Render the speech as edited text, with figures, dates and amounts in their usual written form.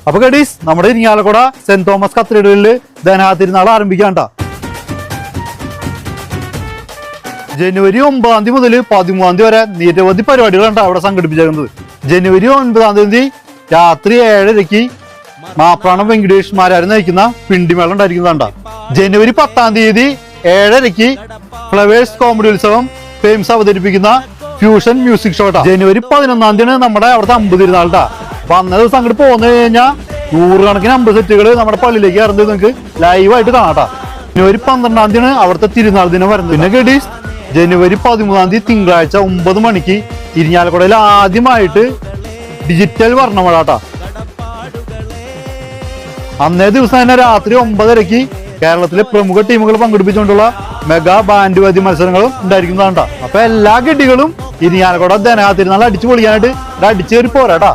അപ്പൊ ഗഡീസ് നമ്മുടെ Irinjalakuda saint Thomas കത്തീഡ്രലില് ധനത്തിരുന്നാൾ ആരംഭിക്കാണ്ട. ജനുവരി 9 മുതൽ 13 വരെ നിരവധി പരിപാടികളാണ് അവിടെ സംഘടിപ്പിച്ചേക്കുന്നത്. ജനുവരി 9 രാത്രി 7:30 മാപ്രാണം വെങ്കടേഷ് മാരാര് നയിക്കുന്ന പിണ്ടിമേളം ഉണ്ടായിരിക്കുന്നതാണ്ട. ജനുവരി 10 7:30 ഫ്ലവേഴ്സ് കോമഡി ഉത്സവം ഫെയിംസ് അവതരിപ്പിക്കുന്ന ഫ്യൂഷൻ മ്യൂസിക് ഷോ. ജനുവരി 11 നമ്മുടെ അവിടുത്തെ 50 തിരുനാൾട്ടാ. അപ്പൊ അന്നേ ദിവസം അങ്ങോട്ട് പോന്നു കഴിഞ്ഞാൽ 100 കണക്കിന് 50 സെറ്റുകൾ നമ്മുടെ പള്ളിയിലേക്ക് ഇറങ്ങി നിങ്ങൾക്ക് ലൈവായിട്ട് കാണാട്ടാ. ജനുവരി 12 അവിടുത്തെ തിരുനാൾ ദിനം വരുന്നത്. പിന്നെ ഗഡീസ് ജനുവരി 13 തിങ്കളാഴ്ച 9 മണിക്ക് ഇരിഞ്ഞാലക്കുടയിൽ ആദ്യമായിട്ട് ഡിജിറ്റൽ വർണ്ണമഴാട്ടാ. അന്നേ ദിവസം തന്നെ രാത്രി 9:30 കേരളത്തിലെ പ്രമുഖ ടീമുകൾ പങ്കെടുപ്പിച്ചുകൊണ്ടുള്ള മെഗാ ബാൻഡ് വാദ്യ മത്സരങ്ങളും ഉണ്ടായിരിക്കുന്നതാണ്ടാ. അപ്പൊ എല്ലാ ഗഡികളും ഇരിഞ്ഞാലക്കുട ധനത്തിരുന്നാൾ അടിച്ചു പൊളിക്കാനായിട്ട് അടിച്ചു കയറി പോരാട്ടാ.